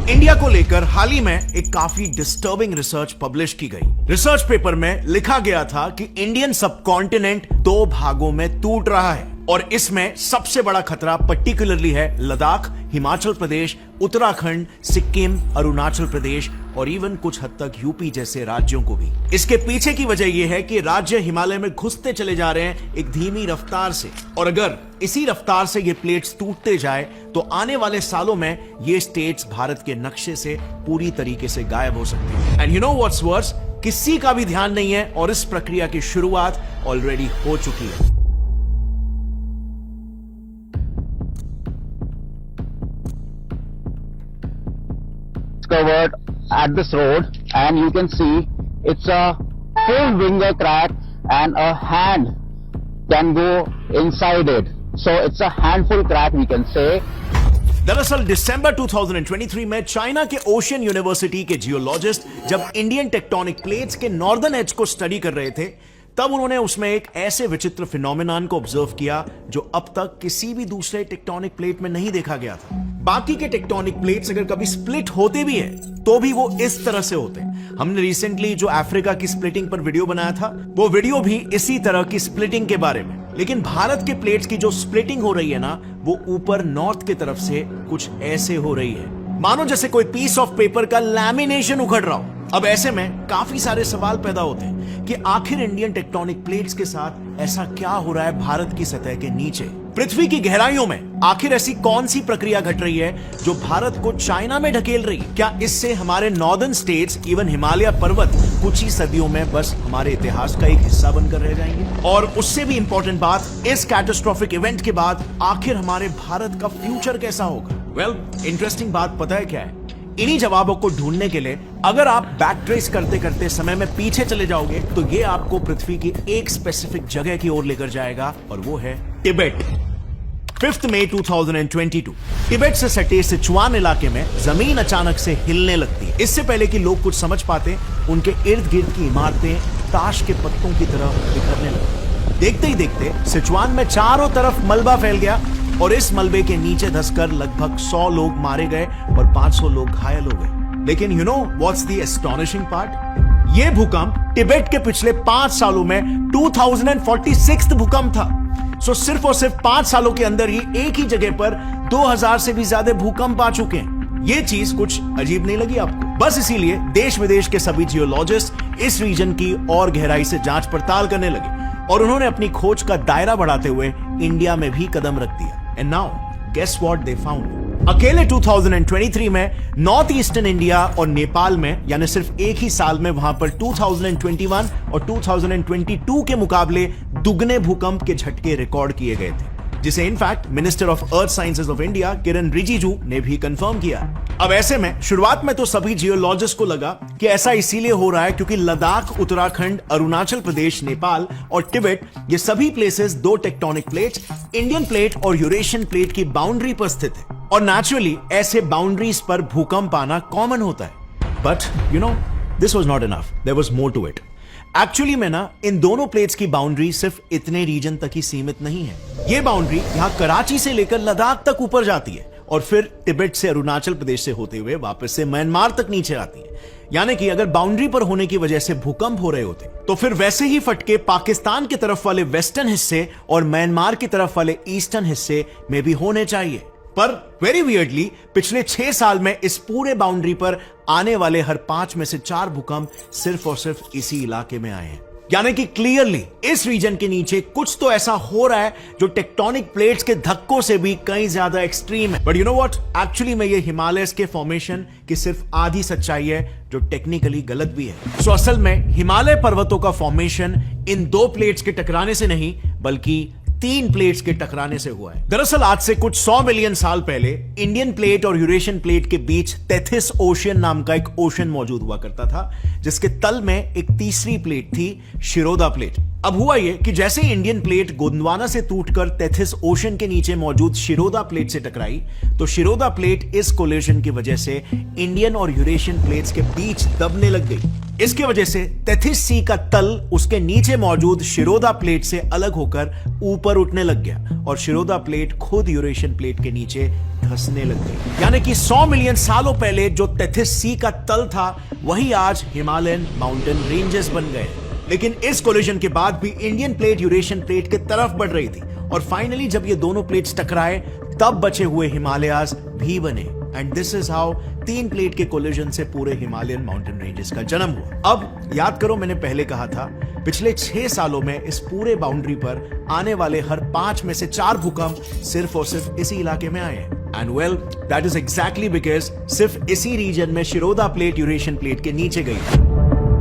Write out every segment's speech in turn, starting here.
India को लेकर हाल ही में एक काफी डिस्टर्बिंग रिसर्च पब्लिश की गई। रिसर्च पेपर में लिखा गया था कि इंडियन सबकॉन्टिनेंट दो भागों में टूट रहा है और इसमें सबसे बड़ा खतरा पर्टिकुलरली है लद्दाख, हिमाचल प्रदेश, उत्तराखंड, सिक्किम, अरुणाचल प्रदेश और इवन कुछ हद तक यूपी जैसे राज्यों को भी। इसके पीछे की वजह यह है कि राज्य हिमालय में घुसते चले जा रहे हैं एक धीमी रफ्तार से, और अगर इसी रफ्तार से ये प्लेट्स टूटते जाए तो आने वाले सालों में ये स्टेट्स भारत के नक्शे से पूरी तरीके से गायब हो सकते हैं। And you know what's worse, किसी का भी ध्यान नहीं है और इस प्रक्रिया की शुरुआत ऑलरेडी हो चुकी है। Covered at this road, and you can see it's a full winger crack and a hand can go inside it, so it's a handful crack we can say. दरअसल दिसंबर 2023 में चाइना के ओशियन यूनिवर्सिटी के geologist जब Indian tectonic plates के northern as को study कर रहे थे, तब उन्होंने उसमें एक ऐसे विचित्र फिनोमेनन को ऑब्जर्व किया जो अब तक किसी भी दूसरे टेक्टोनिक प्लेट में नहीं देखा गया था। बाकी के टेक्टोनिक प्लेट्स अगर कभी स्प्लिट होते भी हैं तो भी वो इस तरह से होते हैं। हमने रिसेंटली जो अफ्रीका की स्प्लिटिंग पर वीडियो बनाया था, वो वीडियो भी इसी तरह की स्प्लिटिंग के बारे में। लेकिन भारत के प्लेट्स की जो स्प्लिटिंग हो रही है ना, वो ऊपर नॉर्थ की तरफ से कुछ ऐसे हो रही है, मानो जैसे कोई पीस ऑफ पेपर का लैमिनेशन उखड़ रहा हो। अब ऐसे में काफी सारे सवाल पैदा होते हैं कि आखिर इंडियन टेक्टोनिक प्लेट्स के साथ ऐसा क्या हो रहा है भारत की सतह के नीचे, पृथ्वी की गहराइयों में। आखिर ऐसी कौन सी प्रक्रिया घट रही है जो भारत को चाइना में ढकेल रही है? क्या इससे हमारे नॉर्दर्न स्टेट्स, इवन हिमालय पर्वत कुछ ही सदियों में बस हमारे इतिहास का एक हिस्सा बनकर रह जाएंगे? और उससे भी इंपॉर्टेंट बात, इस कैटास्ट्रोफिक इवेंट के बाद आखिर हमारे भारत का फ्यूचर कैसा होगा? वेल, इंटरेस्टिंग बात पता है क्या है? इन्हीं जवाबों को ढूंढने के लिए अगर आप बैक ट्रेस करते करते समय में पीछे चले जाओगे तो ये आपको पृथ्वी की एक स्पेसिफिक जगह की ओर लेकर जाएगा, और वो है तिब्बत। 5 मई 2022 तिब्बत से सटे सिचुआन इलाके में जमीन अचानक से हिलने लगती है। इससे पहले कि लोग कुछ समझ पाते, उनके इर्द गिर्द की इमारतें ताश के पत्तों की तरह बिखरने लगती। देखते ही देखते सिचुआन में चारों तरफ मलबा फैल गया और इस मलबे के नीचे धंसकर लगभग 100 लोग मारे गए और 500 लोग घायल हो गए। लेकिन you know what's the astonishing part? ये भूकंप तिब्बत के पिछले 5 सालों में 2046 भूकंप था। सो सिर्फ और सिर्फ 5 सालों के अंदर ही एक ही जगह पर 2000 से भी ज्यादा भूकंप आ चुके हैं। ये चीज कुछ अजीब नहीं लगी आपको? बस इसीलिए देश विदेश के सभी जियोलॉजिस्ट इस रीजन की और गहराई से जांच पड़ताल करने लगे और उन्होंने अपनी खोज का दायरा बढ़ाते हुए इंडिया में भी कदम रख दिया। And now guess what they found? अकेले 2023 में नॉर्थ ईस्टर्न इंडिया और नेपाल में, यानी सिर्फ एक ही साल में, वहां पर 2021 और 2022 के मुकाबले दुगने भूकंप के झटके रिकॉर्ड किए गए थे, जिसे in fact minister of earth sciences of India Kiran Rijiju ने भी कंफर्म किया। अब ऐसे में शुरुआत में तो सभी जियोलॉजिस्ट को लगा कि ऐसा इसीलिए हो रहा है क्योंकि लद्दाख, उत्तराखंड, अरुणाचल प्रदेश, नेपाल और तिब्बत, ये सभी प्लेसेस दो टेक्टोनिक प्लेट्स, इंडियन प्लेट और यूरेशियन प्लेट की बाउंड्री पर स्थित है और नेचुरली ऐसे बाउंड्रीज पर भूकंप आना कॉमन होता है। But you know, this was not enough, there was more to it. Actually में ना, इन दोनों प्लेट्स की बाउंड्री सिर्फ इतने रीजन तक ही सीमित नहीं है। ये बाउंड्री यहां कराची से लेकर लद्दाख तक ऊपर जाती है और फिर तिब्बत से अरुणाचल प्रदेश से होते हुए वापस से म्यांमार तक नीचे आती है। यानी कि अगर बाउंड्री पर होने की वजह से भूकंप हो रहे होते तो फिर वैसे ही फटके पाकिस्तान की तरफ वाले वेस्टर्न हिस्से और म्यांमार की तरफ वाले ईस्टर्न हिस्से में भी होने चाहिए। पर वेरी वियर्डली पिछले 6 साल में इस पूरे बाउंड्री पर आने वाले हर 5 में से 4 भूकंप सिर्फ और सिर्फ इसी इलाके में आए हैं। यानी कि क्लियरली इस रीजन के नीचे कुछ तो ऐसा हो रहा है जो टेक्टोनिक प्लेट्स के धक्कों से भी कहीं ज्यादा एक्सट्रीम है। But you know what, actually में ये हिमालयस के फॉर्मेशन की सिर्फ आधी सच्चाई है जो टेक्निकली गलत भी है। सो असल में हिमालय पर्वतों का फॉर्मेशन इन दो प्लेट्स के टकराने से नहीं बल्कि 3 प्लेट्स के टकराने से हुआ है। दरअसल आज से कुछ 100 मिलियन साल पहले इंडियन प्लेट और यूरेशियन प्लेट के बीच टेथिस ओशियन नाम का एक ओशन मौजूद हुआ करता था, जिसके तल में एक तीसरी प्लेट थी, शिरोदा प्लेट। अब हुआ यह कि जैसे इंडियन प्लेट गोंडवाना से टूटकर टेथिस ओशन के नीचे मौजूद शिरोदा प्लेट से टकराई, तो शिरोदा प्लेट इस कोलिजन की वजह से इंडियन और यूरेशियन प्लेट्स के बीच दबने लग गई। इसके वजह से टेथिस सी का तल उसके नीचे मौजूद शिरोदा प्लेट से अलग होकर ऊपर उठने लग गया और शिरोदा प्लेट खुद यूरेशियन प्लेट के नीचे धंसने लग गई। यानी कि 100 मिलियन सालों पहले जो टेथिस सी का तल था वही आज हिमालयन माउंटेन रेंजेस बन गए। लेकिन इस कोलिजन के बाद भी इंडियन प्लेट यूरेशियन प्लेट की तरफ बढ़ रही थी और फाइनली जब ये दोनों प्लेट्स टकराए तब बचे हुए हिमालयाज भी बने। And this is how 3 plate के कोलिजन से पूरे हिमालयन माउंटेन रेंजेस का जन्म हुआ। अब याद करो, मैंने पहले कहा था पिछले 6 सालों में इस पूरे बाउंड्री पर आने वाले हर 5 में से 4 भूकंप सिर्फ और सिर्फ इसी इलाके में आए हैं। And well that is exactly because सिर्फ इसी रीजन में शिरोदा प्लेट यूरेशियन प्लेट के नीचे गई।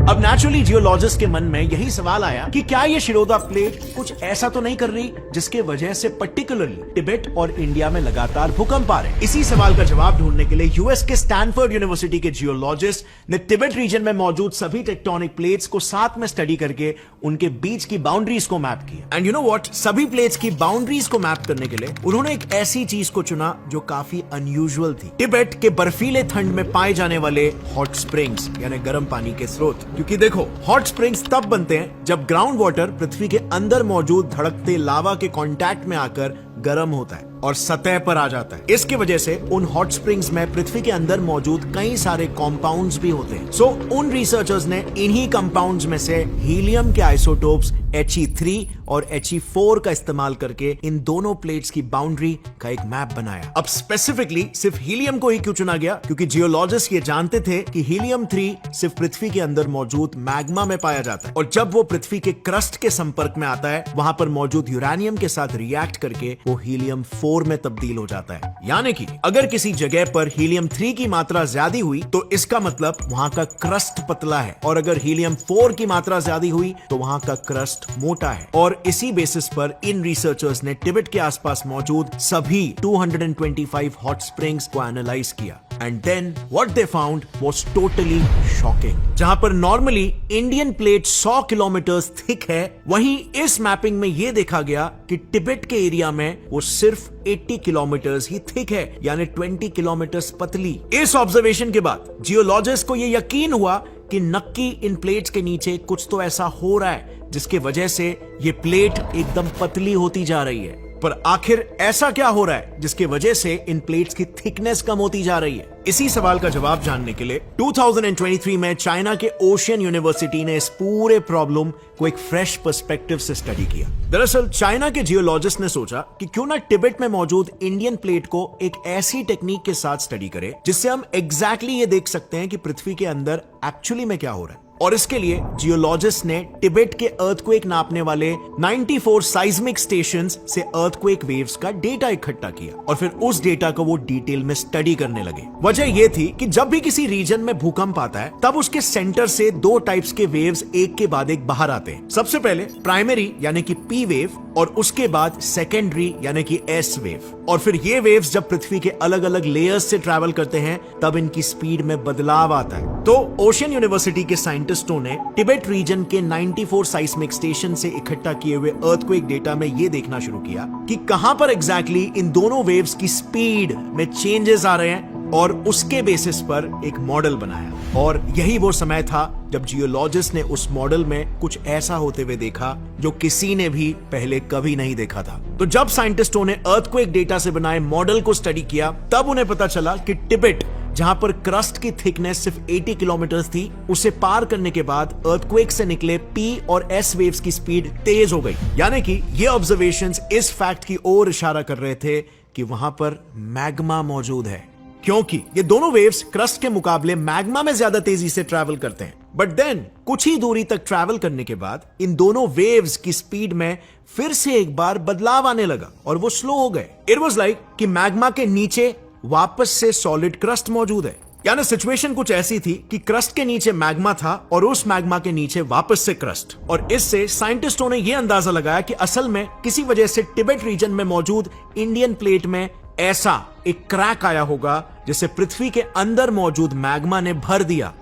अब नेचुरली जियोलॉजिस्ट के मन में यही सवाल आया कि क्या ये शिरोदा प्लेट कुछ ऐसा तो नहीं कर रही जिसके वजह से पर्टिकुलरली तिब्बत और इंडिया में लगातार भूकंप आ रहे। इसी सवाल का जवाब ढूंढने के लिए यूएस के स्टैनफोर्ड यूनिवर्सिटी के जियोलॉजिस्ट ने तिब्बत रीजन में मौजूद सभी टेक्टोनिक प्लेट्स को साथ में स्टडी करके उनके बीच की बाउंड्रीज को मैप किया। एंड यू नो व्हाट, सभी प्लेट्स की बाउंड्रीज को मैप करने के लिए उन्होंने एक ऐसी चीज को चुना जो काफी अनयूजुअल थी। तिब्बत के बर्फीले ठंड में पाए जाने वाले हॉट स्प्रिंग्स यानी गर्म पानी के स्रोत। क्योंकि देखो, हॉट स्प्रिंग्स तब बनते हैं जब ग्राउंड वाटर पृथ्वी के अंदर मौजूद धड़कते लावा के कांटेक्ट में आकर गर्म होता है और सतह पर आ जाता है। इसकी वजह से उन हॉट स्प्रिंग्स में पृथ्वी के अंदर मौजूद कई सारे कंपाउंड्स भी होते हैं। सो उन रिसर्चर्स ने इन्हीं कंपाउंड्स में से हीलियम के आइसोटोप्स He3 और He4 का इस्तेमाल करके इन दोनों प्लेट्स की बाउंड्री का एक मैप बनाया। अब स्पेसिफिकली सिर्फ हीलियम को ही क्यों चुना गया? क्योंकि जियोलॉजिस्ट ये जानते थे कि हीलियम 3 सिर्फ पृथ्वी के अंदर मौजूद मैग्मा में पाया जाता है और जब वो पृथ्वी के क्रस्ट के संपर्क में आता है वहां पर मौजूद यूरेनियम के साथ रिएक्ट करके वो हीलियम 4 में तब्दील हो जाता है। यानी कि अगर किसी जगह पर हीलियम 3 की मात्रा ज्यादा हुई तो इसका मतलब वहां का क्रस्ट पतला है और अगर हीलियम 4 की मात्रा ज्यादा हुई तो वहां का क्रस्ट मोटा है। और इसी बेसिस पर इन रिसर्चर्स ने तिब्बत के आसपास मौजूद सभी 225 हॉट स्प्रिंग्स को एनालाइज किया। And then what they found was totally shocking. जहां पर normally Indian plate 100 kilometre thick है, वहीं इस मैपिंग में यह देखा गया कि तिब्बत के एरिया में वो सिर्फ 80 किलोमीटर ही थिक है, यानी 20 किलोमीटर पतली। इस ऑब्जर्वेशन के बाद जियोलॉजिस्ट को यह यकीन हुआ कि नक्की इन प्लेट्स के नीचे कुछ तो ऐसा हो रहा है जिसकी वजह से ये प्लेट एकदम पतली होती जा रही है। पर आखिर ऐसा क्या हो रहा है जिसकी वजह से इन प्लेट्स की थिकनेस कम होती जा रही है? इसी सवाल का जवाब जानने के लिए 2023 में चाइना के ओशियन यूनिवर्सिटी ने इस पूरे प्रॉब्लम को एक फ्रेश पर्सपेक्टिव से स्टडी किया। दरअसल चाइना के जियोलॉजिस्ट ने सोचा कि क्यों ना तिब्बत में मौजूद इंडियन प्लेट को एक ऐसी टेक्निक के साथ स्टडी करें जिससे हम एग्जैक्टली ये देख सकते हैं कि पृथ्वी के अंदर एक्चुअली में क्या हो रहा है। और इसके लिए जियोलॉजिस्ट ने तिब्बत के अर्थक्वेक नापने वाले 94 साइज्मिक स्टेशंस से अर्थक्वेक वेव्स का डेटा इकट्ठा किया और फिर उस डेटा को वो डिटेल में स्टडी करने लगे। वजह यह थी कि जब भी किसी रीजन में भूकंप आता है तब उसके सेंटर से 2 टाइप्स के वेव्स एक के बाद एक बाहर आते हैं। सबसे पहले प्राइमरी यानी कि पी वेव और उसके बाद सेकेंडरी यानी कि एस वेव। और फिर ये वेव्स जब पृथ्वी के अलग अलग लेयर्स से ट्रैवल करते हैं तब इनकी स्पीड में बदलाव आता है। तो ओशियन यूनिवर्सिटी के साइंटिस्टों ने तिब्बत रीजन के 94 साइस्मिक स्टेशन से इकट्ठा किए हुए अर्थक्वेक डेटा में यह देखना शुरू किया कि कहां पर एग्जैक्टली इन दोनों वेव्स की स्पीड में चेंजेस आ रहे हैं और उसके बेसिस पर एक मॉडल बनाया। और यही वो समय था जब जियोलॉजिस्ट ने उस मॉडल में कुछ ऐसा होते हुए देखा जो किसी ने भी पहले कभी नहीं देखा था। तो जब साइंटिस्टों ने अर्थक्वेक डेटा से बनाए मॉडल को स्टडी किया तब उन्हें पता चला कि तिब्बत जहां पर क्रस्ट की थिकनेस सिर्फ 80 किलोमीटर थी, उसे पार करने के बाद अर्थक्वेक से निकले पी और एस वेव्स की स्पीड तेज हो गई। यानी कि ये ऑब्जर्वेशंस इस फैक्ट की ओर इशारा कर रहे थे कि वहां पर मैग्मा मौजूद है, क्योंकि ये दोनों वेव्स क्रस्ट के मुकाबले मैग्मा में ज्यादा तेजी से ट्रैवल करते हैं। बट देन कुछ ही दूरी तक ट्रैवल करने के बाद इन दोनों वेव्स की स्पीड में फिर से एक बार बदलाव आने लगा और वो स्लो हो गए। इट वाज लाइक कि मैग्मा के नीचे वापस से सॉलिड क्रस्ट मौजूद है। यानी सिचुएशन कुछ ऐसी थी कि क्रस्ट के नीचे मैग्मा था और उस मैग्मा के नीचे वापस से क्रस्ट। और इससे साइंटिस्टों ने यह अंदाजा लगाया कि असल में किसी वजह से तिब्बत रीजन में मौजूद इंडियन प्लेट में ऐसा एक क्रैक आया होगा जिसे पृथ्वी के अंदर मौजूद मैग्मा ने भर दिया।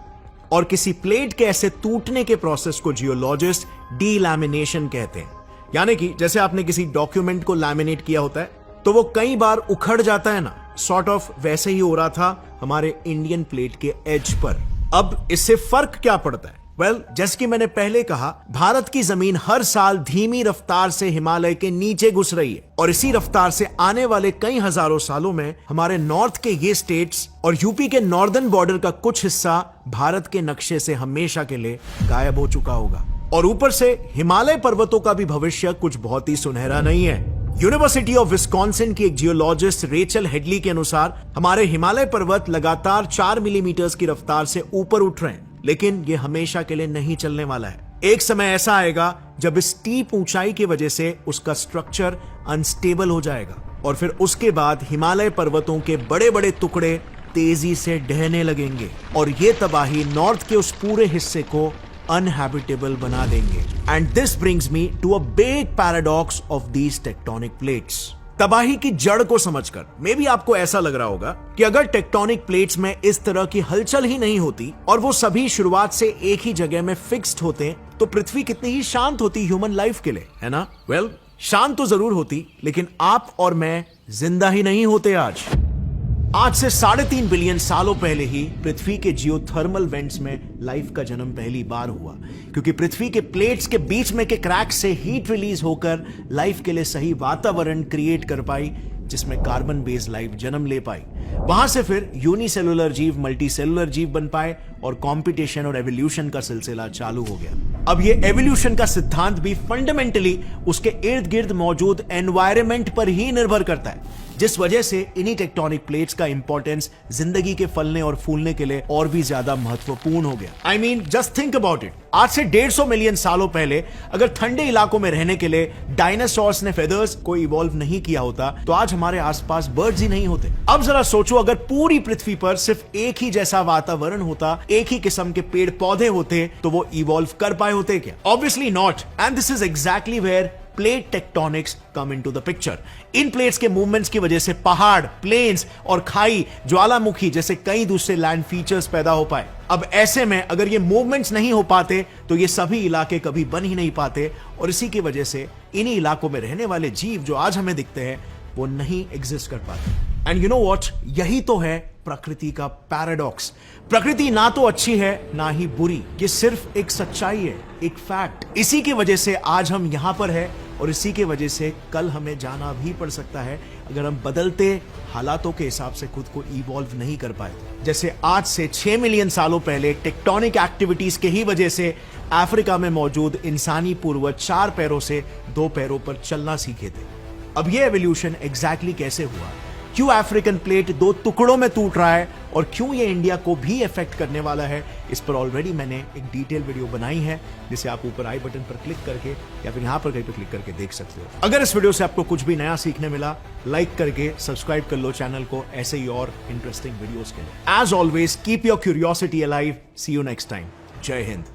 और किसी प्लेट के ऐसे टूटने के प्रोसेस को जियोलॉजिस्ट डीलैमिनेशन कहते हैं। यानी कि जैसे आपने किसी डॉक्यूमेंट को लैमिनेट किया होता है तो वो कई बार उखड़ जाता है ना, सॉर्ट ऑफ वैसे ही हो रहा था हमारे इंडियन प्लेट के एज पर। अब इससे फर्क क्या पड़ता है जैसे कि मैंने पहले कहा, भारत की जमीन हर साल धीमी रफ्तार से हिमालय के नीचे घुस रही है और इसी रफ्तार से आने वाले कई हजारों सालों में हमारे नॉर्थ के ये स्टेट्स और यूपी के नॉर्दर्न बॉर्डर का कुछ हिस्सा भारत के नक्शे से हमेशा के लिए गायब हो चुका होगा। और ऊपर से हिमालय पर्वतों का भी भविष्य कुछ बहुत ही सुनहरा नहीं है। यूनिवर्सिटी ऑफ विस्कॉन्सिन की एक जियोलॉजिस्ट रेचल हेडली के अनुसार हमारे हिमालय पर्वत लगातार 4 मिलीमीटर की रफ्तार से ऊपर उठ रहे हैं, लेकिन ये हमेशा के लिए नहीं चलने वाला है। एक समय ऐसा आएगा जब इस स्टीप ऊंचाई की वजह से उसका स्ट्रक्चर अनस्टेबल हो जाएगा और फिर उसके बाद हिमालय पर्वतों के बड़े बड़े टुकड़े तेजी से ढहने लगेंगे और ये तबाही नॉर्थ के उस पूरे हिस्से को uninhabitable बना देंगे। And this brings me to a big paradox of these tectonic plates. तबाही की जड़ को समझकर मे भी आपको ऐसा लग रहा होगा कि अगर टेक्टोनिक प्लेट्स में इस तरह की हलचल ही नहीं होती और वो सभी शुरुआत से एक ही जगह में फिक्स्ड होते तो पृथ्वी कितनी ही शांत होती ह्यूमन लाइफ के लिए, है ना? शांत तो जरूर होती, लेकिन आप और मैं जिंदा ही नहीं होते आज से 3.5 बिलियन सालों पहले ही पृथ्वी के जियोथर्मल वेंट्स में लाइफ का जन्म पहली बार हुआ, क्योंकि पृथ्वी के प्लेट्स के बीच में के क्रैक से हीट रिलीज होकर लाइफ के लिए सही वातावरण क्रिएट कर पाई, जिसमें कार्बन बेस्ड लाइफ जन्म ले पाई। वहां से फिर यूनिसेलुलर जीव मल्टी सेलुलर जीव बन पाए और कंपटीशन और एवोल्यूशन का सिलसिला चालू हो गया। अब ये एवोल्यूशन का सिद्धांत भी फंडामेंटली उसके इर्द गिर्द मौजूद एनवायरनमेंट पर ही निर्भर करता है, जिस वजह से इन्हीं टेक्टोनिक प्लेट्स का इंपॉर्टेंस जिंदगी के फलने और फूलने के लिए और भी ज्यादा महत्वपूर्ण हो गया। I mean just think about it. आज से 150 मिलियन सालों पहले अगर ठंडे इलाकों में रहने के लिए डायनासोर्स ने फेदर्स को इवॉल्व नहीं किया होता तो आज हमारे आसपास बर्ड्स ही नहीं होते। अब जरा सोचो, अगर पूरी पृथ्वी पर सिर्फ एक ही जैसा वातावरण होता, एक ही किस्म के पेड़ पौधे होते, तो वो इवॉल्व कर पाए होते क्या? Obviously not. And this is exactly where plate tectonics come into the picture. इन प्लेट्स के मूवमेंट्स की वजह से पहाड़, प्लेन्स और खाई, ज्वालामुखी जैसे कई दूसरे लैंड फीचर्स पैदा हो पाए। अब ऐसे में अगर ये मूवमेंट्स नहीं हो पाते तो ये सभी इलाके कभी बन ही नहीं पाते और इसी की वजह से इन्हीं इलाकों में रहने वाले जीव जो आज हमें दिखते हैं वो नहीं एग्जिस्ट कर पाते। एंड यू नो व्हाट, यही तो है प्रकृति का पैराडॉक्स। प्रकृति ना तो अच्छी है ना ही बुरी, ये सिर्फ एक सच्चाई है, एक फैक्ट। इसी की वजह से आज हम यहां पर है और इसी की वजह से कल हमें जाना भी पड़ सकता है अगर हम बदलते हालातों के हिसाब से खुद को इवॉल्व नहीं कर पाए। जैसे आज से 6 मिलियन सालों पहले टेक्टोनिक एक्टिविटीज के ही वजह से अफ्रीका में मौजूद इंसानी पूर्वज 4 पैरों से 2 पैरों पर चलना सीखे थे। अब यह एवोल्यूशन एग्जैक्टली कैसे हुआ, क्यों अफ्रीकन प्लेट 2 टुकड़ों में टूट रहा है और क्यों ये इंडिया को भी इफेक्ट करने वाला है, इस पर ऑलरेडी मैंने एक डिटेल वीडियो बनाई है, जिसे आप ऊपर आई बटन पर क्लिक करके या फिर यहां पर कहीं पर क्लिक करके देख सकते हो। अगर इस वीडियो से आपको कुछ भी नया सीखने मिला, लाइक करके सब्सक्राइब कर लो चैनल को ऐसे ही और इंटरेस्टिंग वीडियोस के लिए। As always keep your curiosity alive. See you next time. जय हिंद।